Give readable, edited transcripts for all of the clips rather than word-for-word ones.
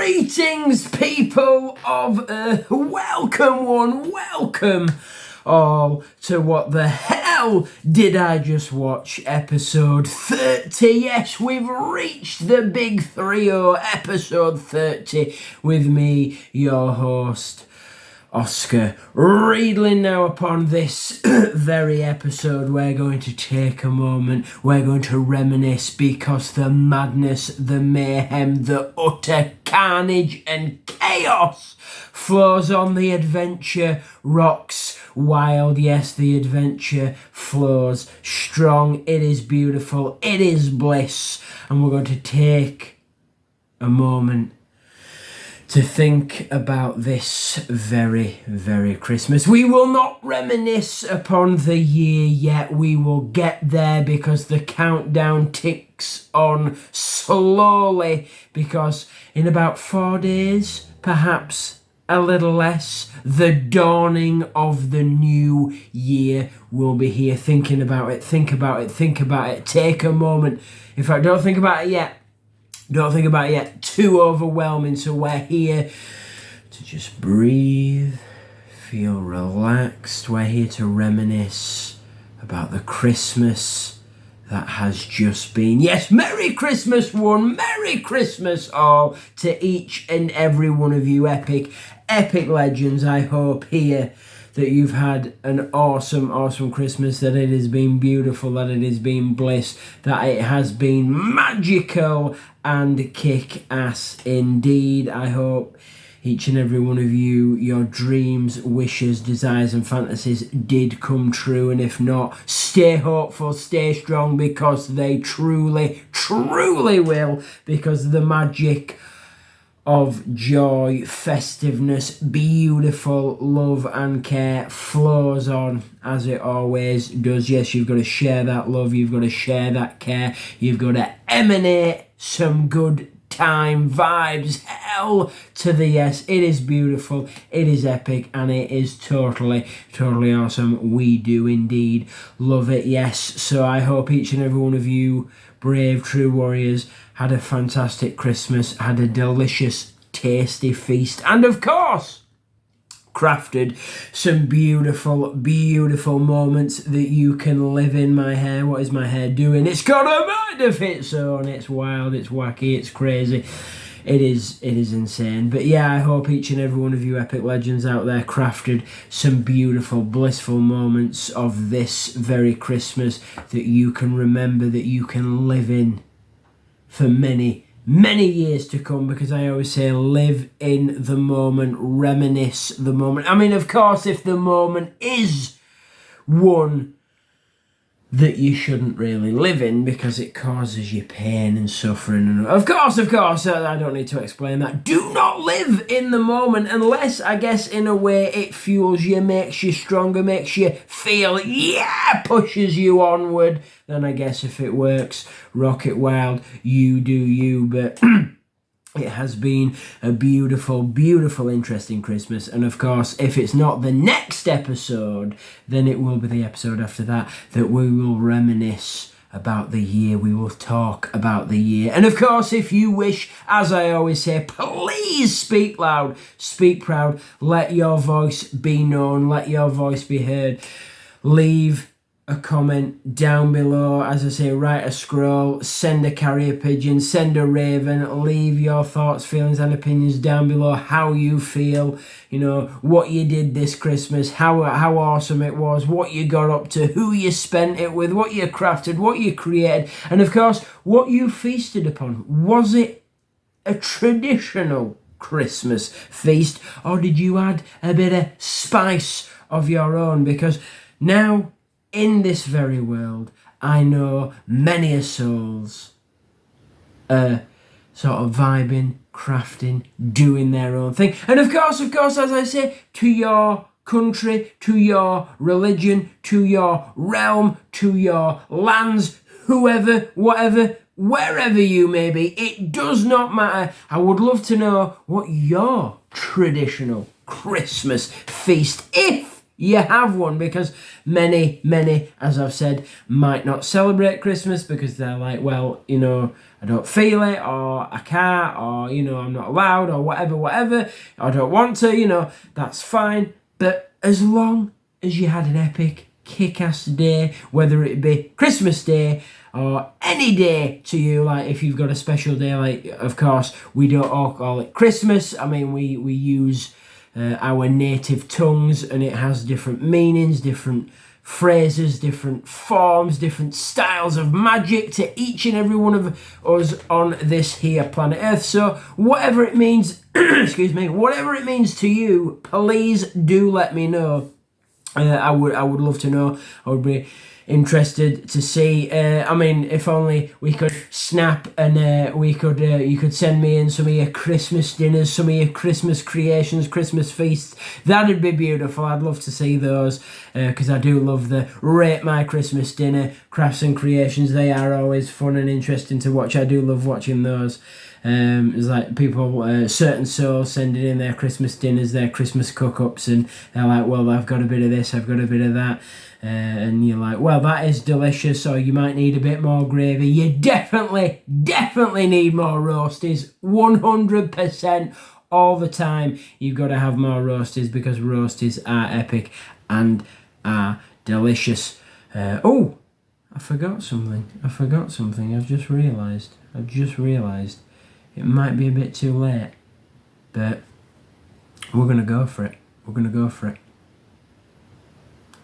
Greetings, people of Earth. Welcome all to What the Hell Did I Just Watch? Episode 30. Yes, we've reached the big 3-0, episode 30, with me, your host, Oscar Reedlin. Now, upon this very episode, we're going to take a moment, we're going to reminisce, because the madness, the mayhem, the utter carnage and chaos flows on. The adventure rocks wild. Yes, the adventure flows strong. It is beautiful. It is bliss. And we're going to take a moment to think about this very, very Christmas. We will not reminisce upon the year yet. We will get there because the countdown ticks on slowly, because in about 4 days, perhaps a little less, the dawning of the new year will be here. Thinking about it, think about it, think about it. Take a moment. In fact, don't think about it yet. Don't think about it yet. Too overwhelming. So we're here to just breathe, feel relaxed. We're here to reminisce about the Christmas that has just been. Yes, Merry Christmas one, Merry Christmas all to each and every one of you epic legends. I hope here that you've had an awesome Christmas, that it has been beautiful, that it has been bliss, that it has been magical and kick-ass indeed. I hope each and every one of you, your dreams, wishes, desires and fantasies did come true, and if not, stay hopeful, stay strong, because they truly will, because the magic of joy, festiveness, beautiful love and care flows on as it always does. Yes, you've got to share that love, you've got to share that care, you've got to emanate some good time vibes. Hell to the yes. It is beautiful, it is epic, and it is totally awesome. We do indeed love it. Yes, so I hope each and every one of you brave true warriors had a fantastic Christmas, had a delicious, tasty feast, and of course, crafted some beautiful moments that you can live in. My hair, what is my hair doing? It's got a mind of its own. It's wild, it's wacky, it's crazy. It is insane. But yeah, I hope each and every one of you epic legends out there crafted some beautiful, blissful moments of this very Christmas that you can remember, that you can live in for many years to come, because I always say live in the moment, reminisce the moment. I mean, of course, if the moment is one that you shouldn't really live in because it causes you pain and suffering, and of course, I don't need to explain that. Do not live in the moment unless, I guess, in a way it fuels you, makes you stronger, makes you feel, pushes you onward. Then I guess if it works, rock it wild, you do you. But it has been a beautiful, interesting Christmas. And of course, if it's not the next episode, then it will be the episode after that we will reminisce about the year. We will talk about the year. And of course, if you wish, as I always say, please speak loud, speak proud, let your voice be known, let your voice be heard. Leave a comment down below. As I say, write a scroll, send a carrier pigeon, send a raven. Leave your thoughts, feelings and opinions down below. How you feel, what you did this Christmas, how awesome it was, what you got up to, who you spent it with, what you crafted, what you created, and of course, what you feasted upon. Was it a traditional Christmas feast, or did you add a bit of spice of your own? Because now, in this very world, I know many a souls sort of vibing, crafting, doing their own thing. And of course, as I say, to your country, to your religion, to your realm, to your lands, whoever, whatever, wherever you may be, it does not matter. I would love to know what your traditional Christmas feast, if you have one, because many, as I've said, might not celebrate Christmas because they're like, well, I don't feel it, or I can't, or, you know, I'm not allowed, or whatever, I don't want to, you know, that's fine. But as long as you had an epic, kick-ass day, whether it be Christmas Day or any day to you, like if you've got a special day, like, of course, we don't all call it Christmas. I mean, we use our native tongues, and it has different meanings, different phrases, different forms, different styles of magic to each and every one of us on this here planet Earth. So whatever it means, excuse me, whatever it means to you, please do let me know. I would love to know. I would be interested to see. I mean, if only we could snap and we could you could send me in some of your Christmas dinners, some of your Christmas creations, Christmas feasts. That'd be beautiful. I'd love to see those because I do love the Rate My Christmas Dinner crafts and creations. They are always fun and interesting to watch. I do love watching those. It's like people, certain souls sending in their Christmas dinners, their Christmas cook-ups, and they're like, well, I've got a bit of this, I've got a bit of that. And you're like, well, that is delicious, or you might need a bit more gravy. You definitely need more roasties, 100% all the time. You've got to have more roasties because roasties are epic and are delicious. Oh, I forgot something. I've just realised. It might be a bit too late, but we're going to go for it.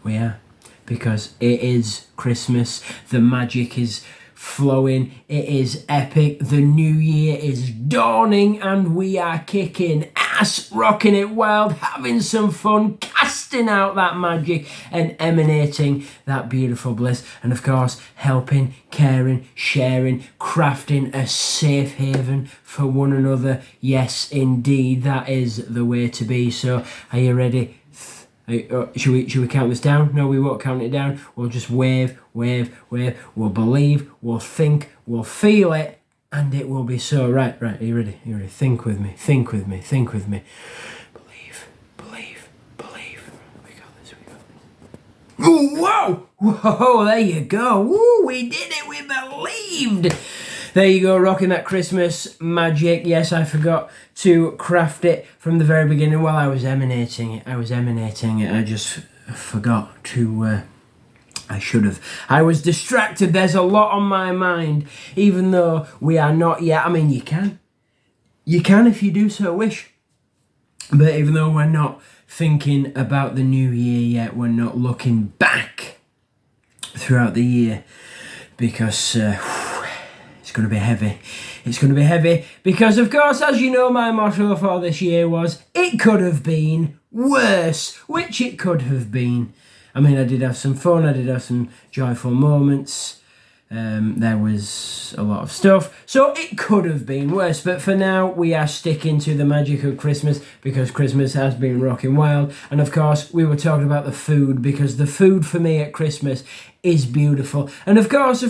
We are. Because it is Christmas, the magic is flowing, it is epic, the new year is dawning, and we are kicking ass, rocking it wild, having some fun, casting out that magic and emanating that beautiful bliss, and of course helping, caring, sharing, crafting a safe haven for one another. Yes, indeed, that is the way to be. So are you ready? Should we count this down? No, we won't count it down. We'll just wave. We'll believe, we'll think, we'll feel it, and it will be so. Right. Are you ready? Think with me. Believe. We got this. Ooh, whoa, there you go. Woo, we did it, we believed. There you go, rocking that Christmas magic. Yes, I forgot to craft it from the very beginning. While I was emanating it. I just forgot to... I should have. I was distracted. There's a lot on my mind, even though we are not yet. I mean, you can. You can if you do so wish. But even though we're not thinking about the new year yet, we're not looking back throughout the year because... it's going to be heavy. It's going to be heavy because, of course, as you know, my motto for this year was, it could have been worse, which it could have been. I mean, I did have some fun. I did have some joyful moments. There was a lot of stuff. So it could have been worse. But for now, we are sticking to the magic of Christmas because Christmas has been rocking wild. And, of course, we were talking about the food because the food for me at Christmas is beautiful. And, of course,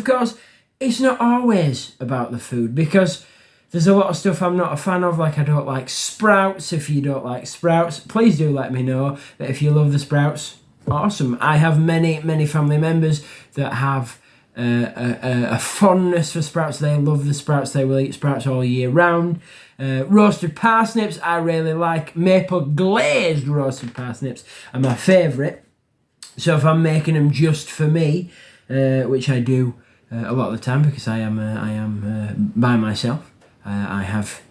it's not always about the food because there's a lot of stuff I'm not a fan of, like I don't like sprouts. If you don't like sprouts, please do let me know that if you love the sprouts, awesome. I have many family members that have a fondness for sprouts. They love the sprouts. They will eat sprouts all year round. Roasted parsnips, I really like. Maple glazed roasted parsnips are my favourite. So if I'm making them just for me, which I do a lot of the time because I am by myself. I have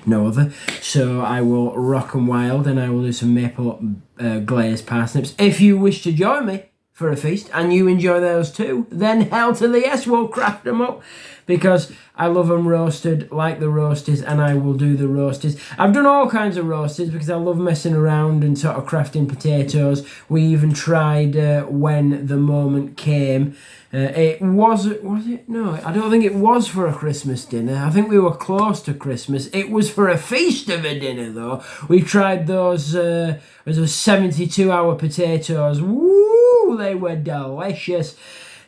no other. So I will rock and wild and I will do some maple glazed parsnips. If you wish to join me for a feast and you enjoy those too, then hell to the yes, we'll craft them up because I love them roasted like the roasties and I will do the roasties. I've done all kinds of roasties because I love messing around and sort of crafting potatoes. We even tried when the moment came. Was it? No, I don't think it was for a Christmas dinner. I think we were close to Christmas. It was for a feast of a dinner though. We tried those 72-hour potatoes. Woo, they were delicious.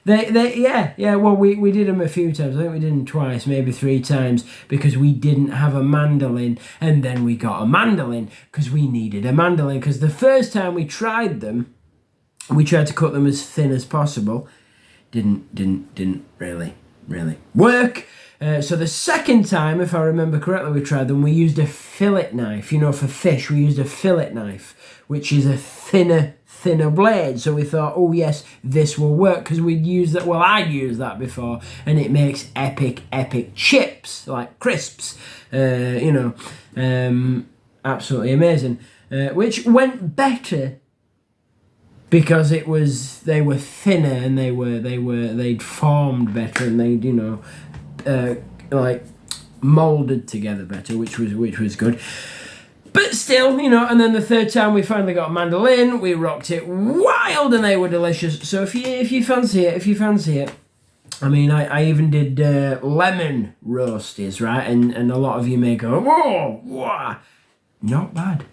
Well, we did them a few times. I think we did them twice, maybe 3 times, because we didn't have a mandolin, and then we got a mandolin because we needed a mandolin. Because the first time we tried them, we tried to cut them as thin as possible. Didn't really work. So the second time, if I remember correctly, we tried them, we used a fillet knife. You know, for fish, we used a fillet knife, which is a thinner blade. So we thought, oh yes, this will work, because we'd used that, well, I'd used that before, and it makes epic chips, like crisps, absolutely amazing, which went better because they were thinner, and they'd formed better, and they'd, like molded together better, which was good. But still, and then the third time we finally got a mandolin, we rocked it wild, and they were delicious. So if you fancy it, I mean, I even did lemon roasties, right? And a lot of you may go, whoa, not bad.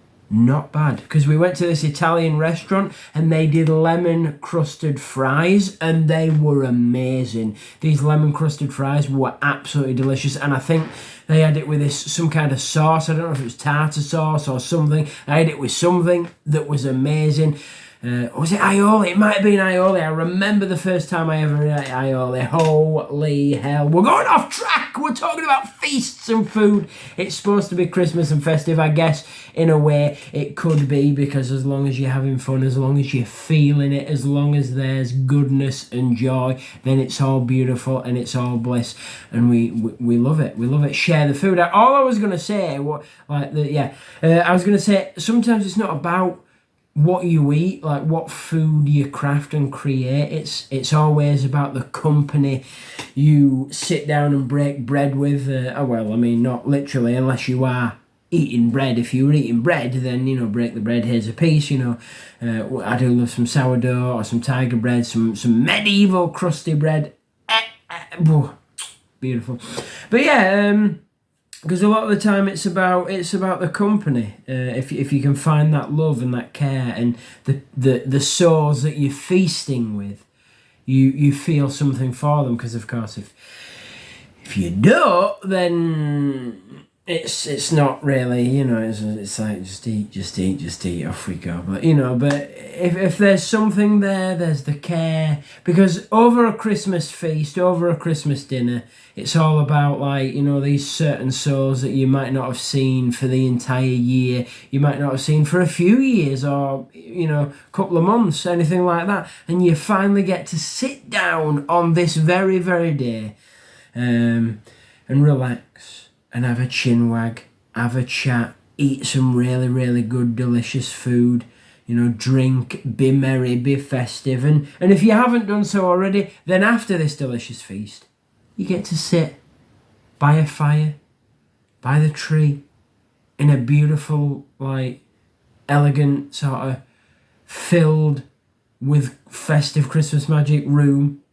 Because we went to this Italian restaurant and they did lemon crusted fries, and they were amazing. These lemon crusted fries were absolutely delicious, and I think they had it with some kind of sauce. I don't know if it was tartar sauce or something. I had it with something that was amazing. Was it aioli? It might have been aioli. I remember the first time I ever ate aioli. Holy hell. We're going off track. We're talking about feasts and food. It's supposed to be Christmas and festive. I guess in a way it could be, because as long as you're having fun, as long as you're feeling it, as long as there's goodness and joy, then it's all beautiful and it's all bliss. And we love it. We love it. Share the food. All I was going to say, I was going to say, sometimes it's not about what you eat, like what food you craft and create. It's always about the company you sit down and break bread with. Not literally, unless you are eating bread. If you're eating bread, then break the bread. Here's a piece. I do love some sourdough or some tiger bread, some medieval crusty bread. Beautiful. But yeah. Because a lot of the time it's about the company. If you can find that love and that care and the souls that you're feasting with, you feel something for them. Because of course, if you don't, then it's not really, it's like just eat, off we go. But if there's something there's the care. Because over a Christmas feast, over a Christmas dinner, it's all about these certain souls that you might not have seen for the entire year. You might not have seen for a few years or, couple of months, anything like that. And you finally get to sit down on this very, very day and relax and have a chin wag, have a chat, eat some really, really good, delicious food, drink, be merry, be festive. And if you haven't done so already, then after this delicious feast, you get to sit by a fire, by the tree, in a beautiful, elegant, sort of filled with festive Christmas magic room,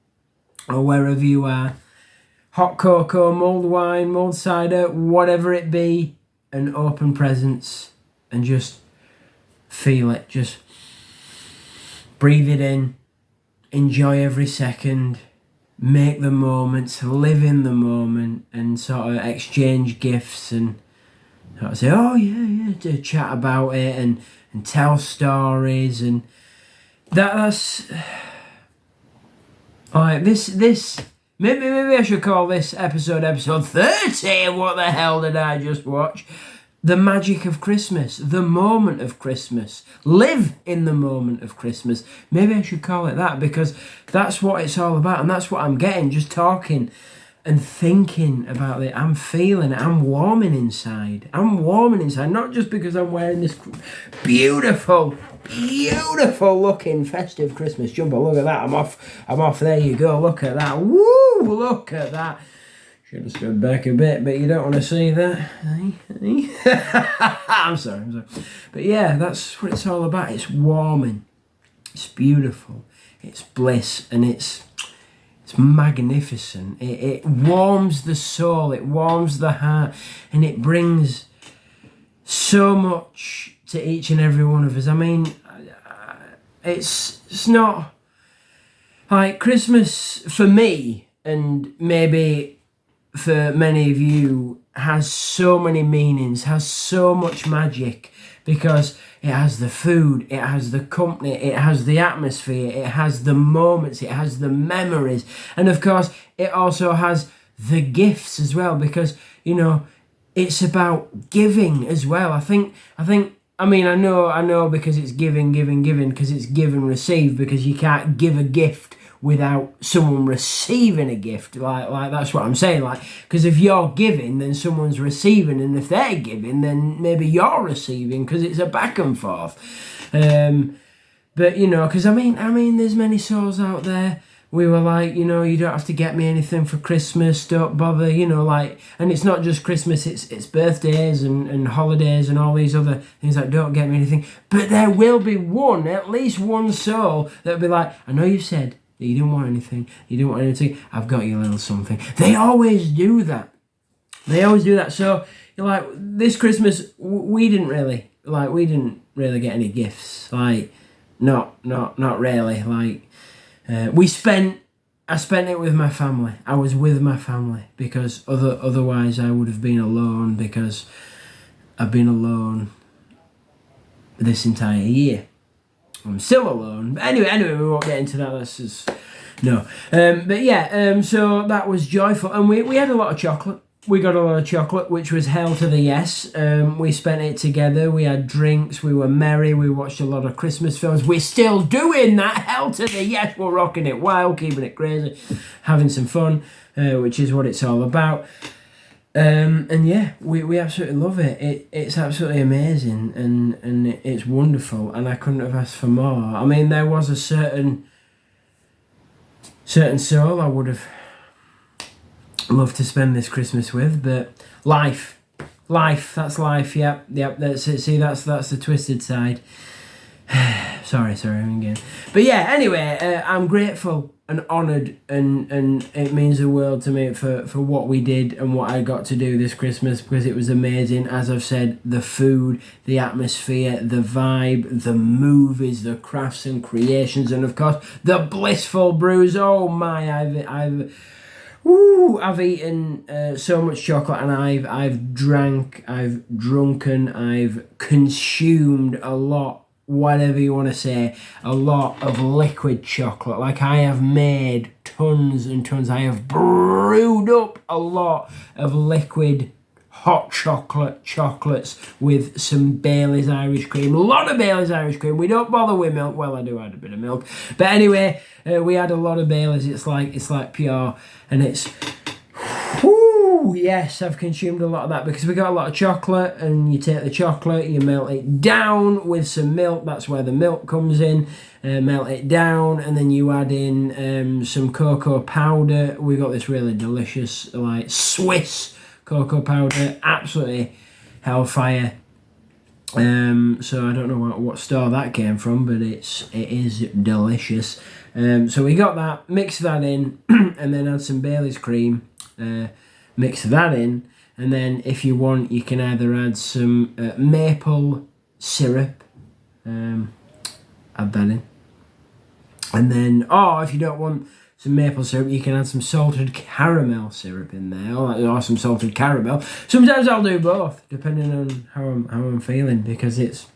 or wherever you are. Hot cocoa, mulled wine, mulled cider, whatever it be, and open presents, and just feel it. Just breathe it in, enjoy every second. Make the moments, live in the moment, and sort of exchange gifts and sort of say, to chat about it and tell stories. And that's this. Maybe I should call this episode 30. What the hell did I just watch? The magic of Christmas, the moment of Christmas. Live in the moment of Christmas. Maybe I should call it that, because that's what it's all about, and that's what I'm getting, just talking and thinking about it. I'm feeling it. I'm warming inside. Not just because I'm wearing this beautiful looking festive Christmas jumper. Look at that. I'm off. There you go. Look at that. Woo! Look at that. Should have stood back a bit, but you don't want to see that. I'm sorry. But yeah, that's what it's all about. It's warming. It's beautiful. It's bliss, and it's magnificent. It warms the soul. It warms the heart, and it brings so much to each and every one of us. I mean, it's not like Christmas for me, and maybe for many of you, has so many meanings, has so much magic, because it has the food, it has the company, it has the atmosphere, it has the moments, it has the memories, and of course it also has the gifts as well, because, you know, it's about giving as well. I know because it's giving, because it's give and receive, because you can't give a gift without someone receiving a gift. Like that's what I'm saying. Like, because if you're giving, then someone's receiving, and if they're giving, then maybe you're receiving, because it's a back and forth. But, you know, because I mean, there's many souls out there. We were like, you know, you don't have to get me anything for Christmas, don't bother, you know, like, and it's not just Christmas, it's birthdays and holidays and all these other things, like, don't get me anything. But there will be at least one soul that'll be like, I know you said that you didn't want anything, I've got you a little something. They always do that. So, you're like, this Christmas, we didn't really get any gifts, like, not really, like, I spent it with my family. I was with my family, because otherwise I would have been alone, because I've been alone this entire year. I'm still alone. But anyway, we won't get into that. That's just, no. But yeah, so that was joyful. And we had a lot of chocolate. We got a lot of chocolate, which was hell to the yes. We spent it together. We had drinks. We were merry. We watched a lot of Christmas films. We're still doing that. Hell to the yes. We're rocking it wild, keeping it crazy, having some fun, which is what it's all about. And yeah, we absolutely love it. It's absolutely amazing, and it's wonderful. And I couldn't have asked for more. I mean, there was a certain soul I would have love to spend this Christmas with, but life, that's life. Yep, that's it. See, that's the twisted side. sorry again. But yeah, anyway, I'm grateful and honoured, and it means the world to me for what we did and what I got to do this Christmas, because it was amazing. As I've said, the food, the atmosphere, the vibe, the movies, the crafts and creations, and of course the blissful brews. Oh my, I've eaten so much chocolate, and I've drunken, I've consumed a lot, whatever you want to say, a lot of liquid chocolate. Like, I have made tons and tons. I have brewed up a lot of liquid hot chocolates with some Bailey's Irish cream. A lot of Bailey's Irish cream. We don't bother with milk. Well, I do add a bit of milk. But anyway, we had a lot of Bailey's. It's like pure, and it's... Whoo, yes, I've consumed a lot of that, because we got a lot of chocolate, and you take the chocolate, you melt it down with some milk. That's where the milk comes in. Melt it down, and then you add in some cocoa powder. We got this really delicious, like, Swiss cocoa powder, absolutely hellfire. So I don't know what store that came from, but it is delicious. So we got that, mix that in, and then add some Bailey's cream, mix that in, and then if you want, you can either add some maple syrup, add that in, and then, if you don't want some maple syrup, you can add some salted caramel syrup in there, or some salted caramel. Sometimes I'll do both, depending on how I'm feeling, because it's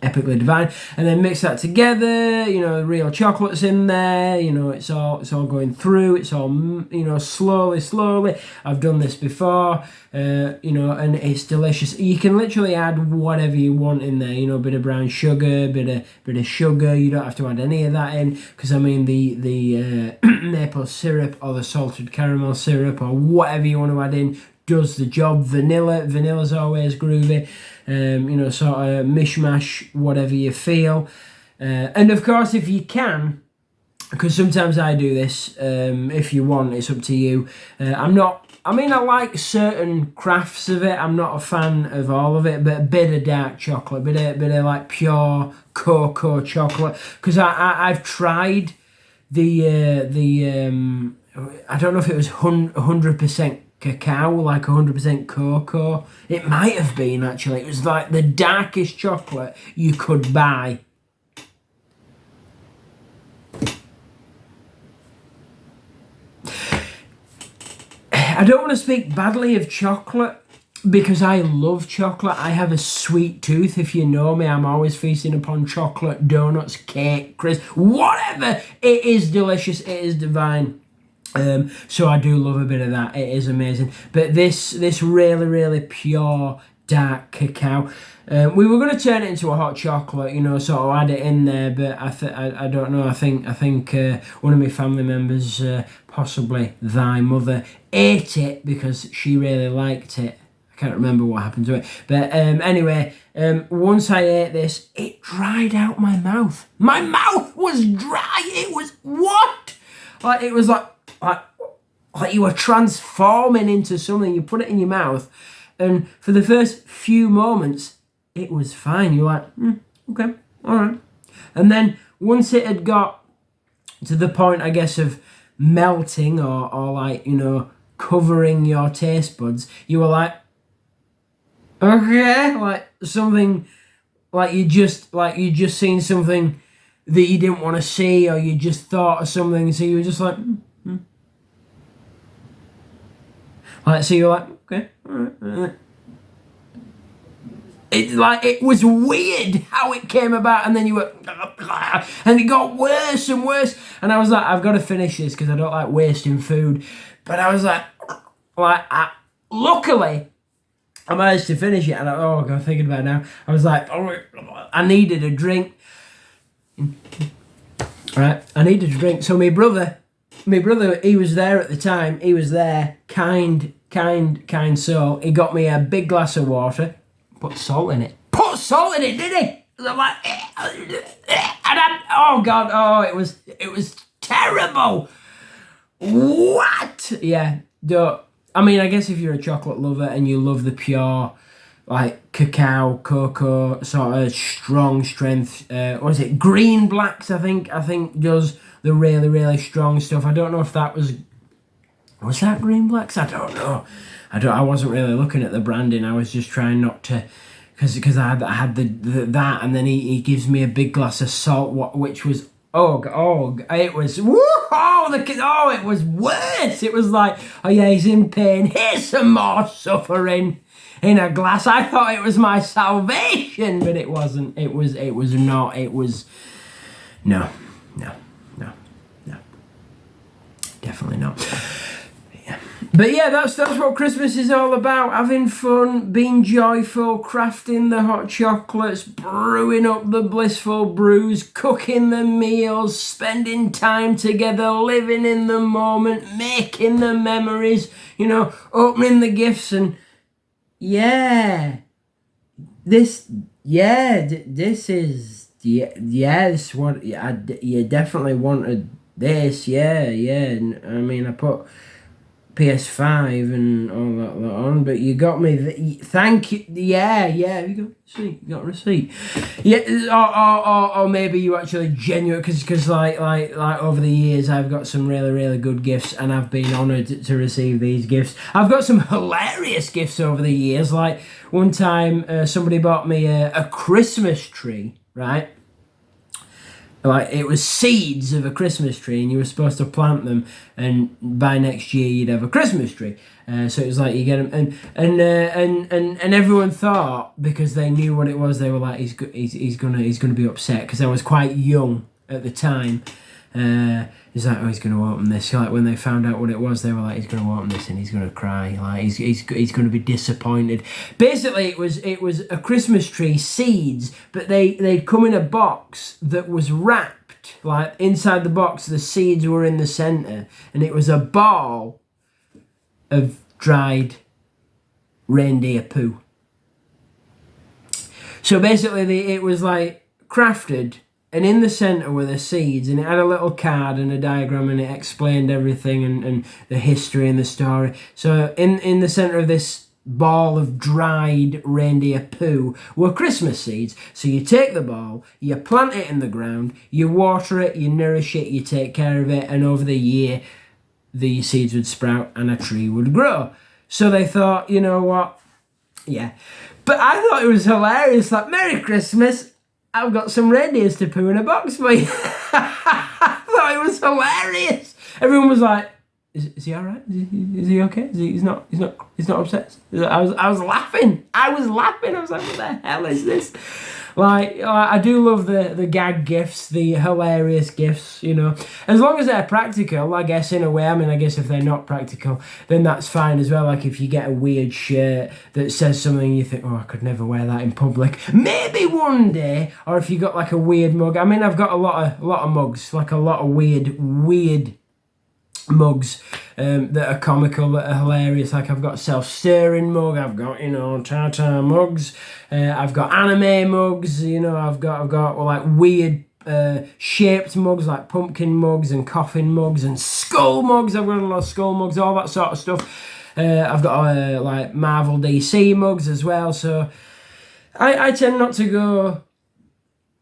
epically divine. And then mix that together. You know, real chocolate's in there. You know, it's all going through. It's all, you know, slowly. I've done this before. You know, and it's delicious. You can literally add whatever you want in there. You know, a bit of brown sugar, bit of sugar. You don't have to add any of that in, because I mean the maple syrup or the salted caramel syrup or whatever you want to add in does the job. Vanilla's always groovy. You know, sort of mishmash, whatever you feel. And of course, if you can, because sometimes I do this, if you want, it's up to you. I like certain crafts of it. I'm not a fan of all of it, but a bit of dark chocolate, bit of like pure cocoa chocolate. Because I've tried the I don't know if it was 100% cacao, like 100% cocoa. It might have been, actually. It was like the darkest chocolate you could buy. I don't want to speak badly of chocolate, because I love chocolate. I have a sweet tooth. If you know me, I'm always feasting upon chocolate, donuts, cake, crisps, whatever. It is delicious. It is divine. So I do love a bit of that. It is amazing. But this really, really pure dark cacao. We were going to turn it into a hot chocolate, sort of add it in there, but I don't know. I think one of my family members, possibly thy mother, ate it because she really liked it. I can't remember what happened to it, but anyway, once I ate this, it dried out my mouth. My mouth was dry. It was what? Like it was like you were transforming into something. You put it in your mouth, and for the first few moments, it was fine. You're like, okay, all right. And then once it had got to the point, I guess, of melting or like, covering your taste buds, you were like, okay, like something, like you just seen something that you didn't want to see, or you just thought of something, so you were just like, like, so you're like, okay, all right. It was weird how it came about, and then you were, and it got worse and worse, and I was like, I've got to finish this because I don't like wasting food, but I was like, luckily, I managed to finish it, and I'm thinking about it now, I was like, I needed a drink, right, I needed a drink, so my brother, he was there at the time, he was there, kind soul, he got me a big glass of water, put salt in it, did he? I'm like, it was terrible. What? Yeah, I guess if you're a chocolate lover and you love the pure, like cacao, cocoa, sort of strong strength, what is it? Green Blacks, I think does the really, really strong stuff. I don't know if that was that Green Blacks? I don't know. I wasn't really looking at the branding. I was just trying not to, because I had that, and then he gives me a big glass of salt, which was it was it was worse. It was like, oh yeah, he's in pain. Here's some more suffering in a glass. I thought it was my salvation, but it wasn't. It was not. It was no, definitely not. But yeah, that's what Christmas is all about. Having fun, being joyful, crafting the hot chocolates, brewing up the blissful brews, cooking the meals, spending time together, living in the moment, making the memories, opening the gifts, and this is what you definitely wanted this, I mean, I put PS5 and all that on, but you got me. Thank you. Yeah. You got a receipt. Yeah, or maybe you actually genuine because like over the years I've got some really, really good gifts, and I've been honoured to receive these gifts. I've got some hilarious gifts over the years. Like one time, somebody bought me a Christmas tree, right? Like it was seeds of a Christmas tree, and you were supposed to plant them, and by next year you'd have a Christmas tree. So it was like you get them, and everyone thought, because they knew what it was, they were like, he's gonna be upset, because I was quite young at the time. He's like, he's going to open this. Like when they found out what it was, they were like, he's going to open this and he's going to cry. Like he's going to be disappointed. Basically, it was a Christmas tree seeds, but they'd come in a box that was wrapped. Like inside the box, the seeds were in the centre, and it was a ball of dried reindeer poo. So basically, it was like crafted. And in the centre were the seeds, and it had a little card and a diagram, and it explained everything and the history and the story. So in the centre of this ball of dried reindeer poo were Christmas seeds. So you take the ball, you plant it in the ground, you water it, you nourish it, you take care of it, and over the year, the seeds would sprout and a tree would grow. So they thought, you know what? Yeah. But I thought it was hilarious, like, Merry Christmas, I've got some reindeers to poo in a box for you. I thought it was hilarious. Everyone was like, "Is he all right? Is he okay? He's not upset." I was laughing. I was like, "What the hell is this?" Like, I do love the gag gifts, the hilarious gifts, you know. As long as they're practical, I guess, in a way. I mean, I guess if they're not practical, then that's fine as well. Like, if you get a weird shirt that says something you think, oh, I could never wear that in public. Maybe one day. Or if you got, like, a weird mug. I mean, I've got a lot of mugs. Like, a lot of weird mugs that are comical, that are hilarious. Like, I've got a self-stirring mug, I've got, you know, Tata mugs, I've got anime mugs, you know, I've got well, like weird shaped mugs, like pumpkin mugs and coffin mugs and skull mugs. I've got a lot of skull mugs, all that sort of stuff. I've got like Marvel DC mugs as well. So I tend not to go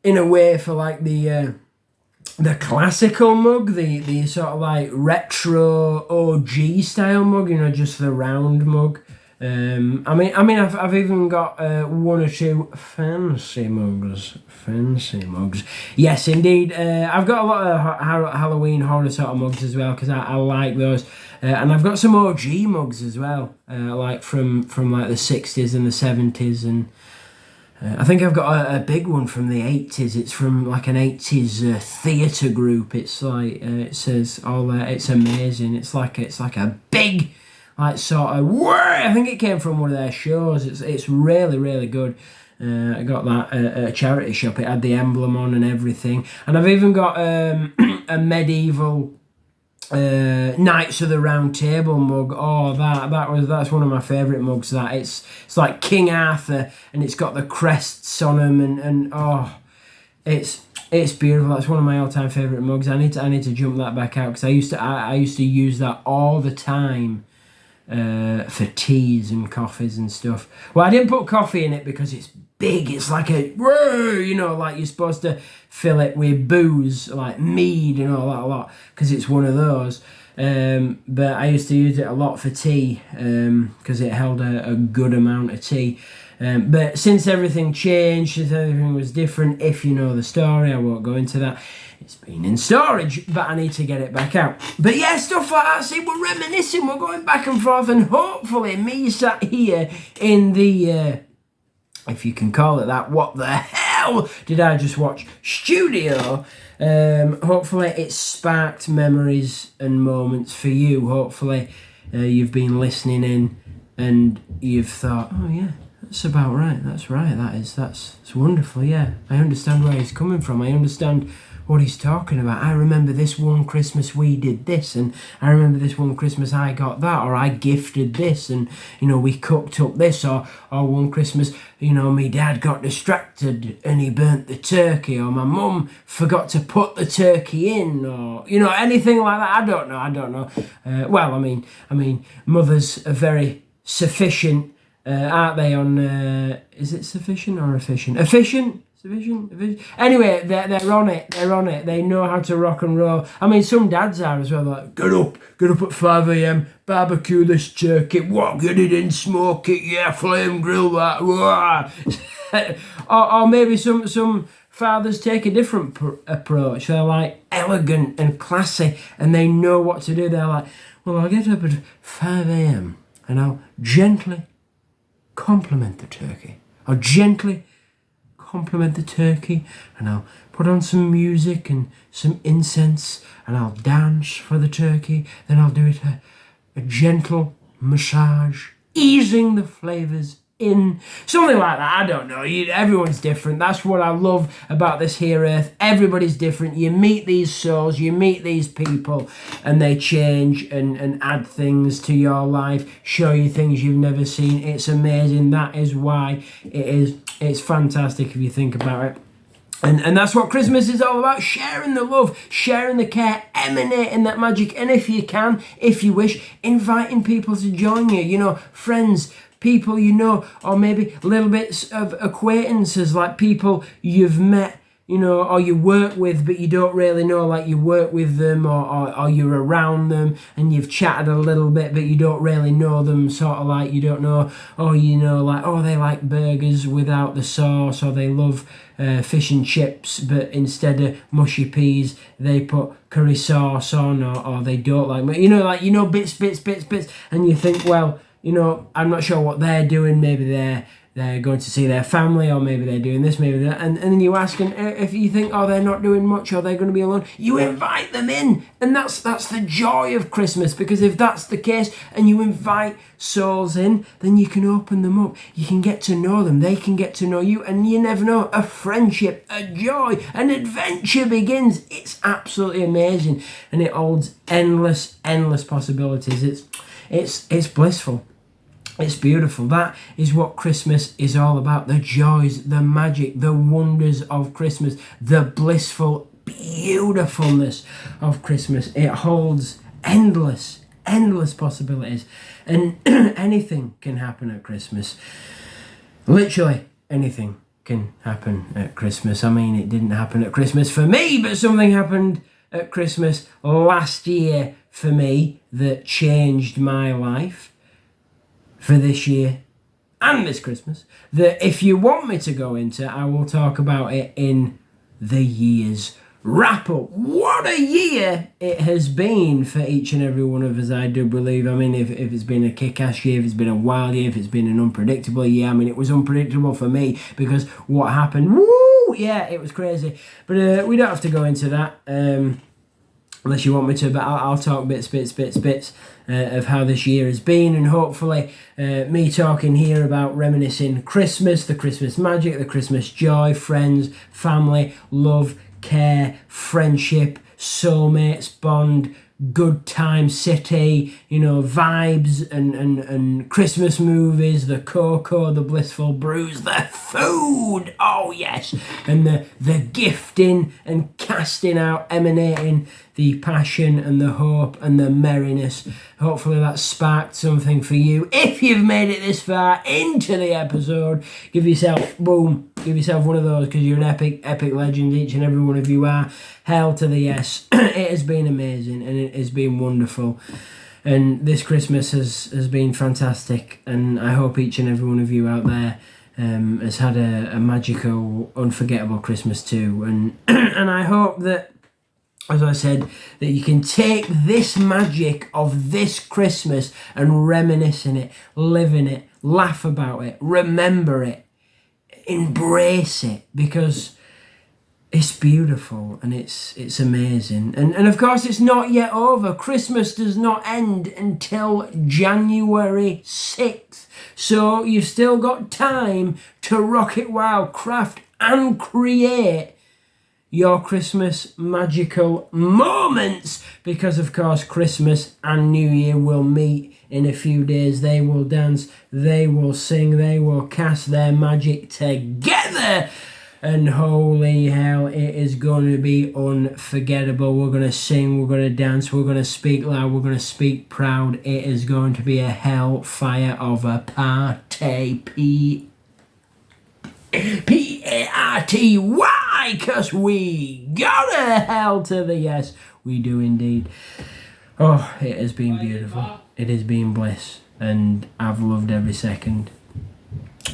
in a way for like the classical mug, the sort of like retro OG style mug, you know, just the round mug. I mean, I've even got one or two fancy mugs. Yes, indeed. I've got a lot of Halloween horror sort of mugs as well, because I like those. And I've got some OG mugs as well, like from like the 60s and the 70s, and I think I've got a big one from the 80s. It's from like an 80s theatre group. It's like it says all there. It's amazing. It's like a big, like sort of. I think it came from one of their shows. It's really, really good. I got that at a charity shop. It had the emblem on and everything. And I've even got a medieval Knights of the Round Table mug. Oh, that's one of my favourite mugs. That it's like King Arthur, and it's got the crests on them, and oh, it's beautiful. That's one of my all-time favourite mugs. I need to jump that back out, because I used to use that all the time for teas and coffees and stuff. Well, I didn't put coffee in it because it's big. It's like you know, like you're supposed to fill it with booze, like mead and all that a lot, because it's one of those. But I used to use it a lot for tea, because it held a good amount of tea. But since everything changed, since everything was different, if you know the story, I won't go into that. It's been in storage, but I need to get it back out. But yeah, stuff like that. See, we're reminiscing, we're going back and forth, and hopefully me sat here in the if you can call it that, what the hell did I just watch studio. Hopefully it sparked memories and moments for you. Hopefully you've been listening in and you've thought, oh yeah, that's about right, that's right, that's wonderful. Yeah, I understand where he's coming from, I understand what he's talking about. I remember this one Christmas we did this, and I remember this one Christmas I got that, or I gifted this, and you know, we cooked up this, or one Christmas, you know, my dad got distracted and he burnt the turkey, or my mum forgot to put the turkey in, or you know, anything like that. I don't know. Well, I mean, mothers are very sufficient, aren't they? On is it sufficient or efficient? Efficient. Anyway, they're on it. They know how to rock and roll. I mean, some dads are as well. Like, get up at 5 a.m. Barbecue this turkey. What? Get it in, smoke it. Yeah, flame grill that. or maybe some fathers take a different approach. They're like elegant and classy, and they know what to do. They're like, well, I'll get up at 5 a.m. and I'll gently compliment the turkey. I'll gently compliment the turkey, and I'll put on some music and some incense, and I'll dance for the turkey. Then I'll do it a gentle massage, easing the flavours in, something like that. I don't know. Everyone's different. That's what I love about this here earth. Everybody's different. You meet these souls, you meet these people, and they change and add things to your life, show you things you've never seen. It's amazing. That is why it's fantastic if you think about it. And that's what Christmas is all about, sharing the love, sharing the care, emanating that magic, and if you can, if you wish, inviting people to join you, you know, friends, people you know, or maybe little bits of acquaintances, like people you've met, you know, or you work with but you don't really know, like you work with them, or you're around them and you've chatted a little bit but you don't really know them, sort of like you don't know, or you know, like, oh, they like burgers without the sauce, or they love fish and chips but instead of mushy peas they put curry sauce on, or they don't like, you know, bits, and you think, well, you know, I'm not sure what they're doing. Maybe they're they're going to see their family, or maybe they're doing this, maybe that, and then you ask, and if you think, oh, they're not doing much, or they're going to be alone, you invite them in, and that's the joy of Christmas, because if that's the case, and you invite souls in, then you can open them up, you can get to know them, they can get to know you, and you never know, a friendship, a joy, an adventure begins. It's absolutely amazing, and it holds endless possibilities. It's blissful. It's beautiful. That is what Christmas is all about. The joys, the magic, the wonders of Christmas, the blissful beautifulness of Christmas. It holds endless possibilities. And anything can happen at Christmas. Literally anything can happen at Christmas. I mean, it didn't happen at Christmas for me, but something happened at Christmas last year for me that changed my life for this year and this Christmas, that if you want me to go into, I will talk about it in the year's wrap up. What a year it has been for each and every one of us, I do believe. I mean, if it's been a kick-ass year, if it's been a wild year, if it's been an unpredictable year, I mean, it was unpredictable for me because what happened, woo, yeah, it was crazy. But we don't have to go into that. Unless you want me to, but I'll talk bits of how this year has been, and hopefully me talking here about reminiscing Christmas, the Christmas magic, the Christmas joy, friends, family, love, care, friendship, soulmates, bond, good time city, vibes and Christmas movies, the cocoa, the blissful brews, the food, oh yes, and the gifting and casting out, emanating the passion and the hope and the merriness. Hopefully that sparked something for you. If you've made it this far into the episode, give yourself one of those, because you're an epic legend, each and every one of you are. Hell to the yes. It has been amazing and it has been wonderful, and this Christmas has been fantastic, and I hope each and every one of you out there has had a magical, unforgettable Christmas too, and and I hope that, as I said, that you can take this magic of this Christmas and reminisce in it, live in it, laugh about it, remember it, embrace it, because it's beautiful and it's amazing. And of course, it's not yet over. Christmas does not end until January 6th. So you've still got time to rock it wild, craft and create your Christmas magical moments, because of course Christmas and New Year will meet in a few days. They will dance, they will sing, they will cast their magic together, and holy hell, it is going to be unforgettable. We're going to sing, we're going to dance, we're going to speak loud, we're going to speak proud. It is going to be a hellfire of a party. P-A-R-T-Y, because we got a hell to the yes. We do indeed. Oh, it has been beautiful. It has been bliss, and I've loved every second.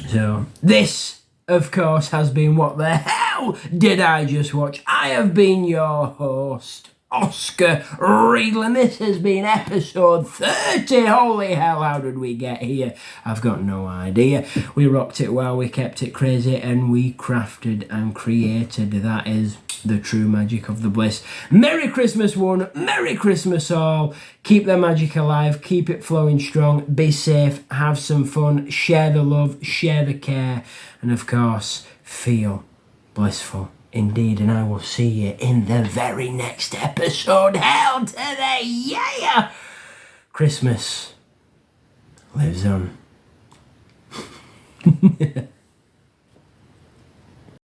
So, this, of course, has been What the Hell Did I Just Watch? I have been your host, Oscar Reedland. This has been episode 30. Holy hell, how did we get here? I've got no idea. We rocked it well, we kept it crazy, and we crafted and created. That is the true magic of the bliss. Merry Christmas one, Merry Christmas all. Keep the magic alive, keep it flowing strong, be safe, have some fun, share the love, share the care, and of course, feel blissful indeed. And I will see you in the very next episode. Hell to the yeah! Christmas lives on.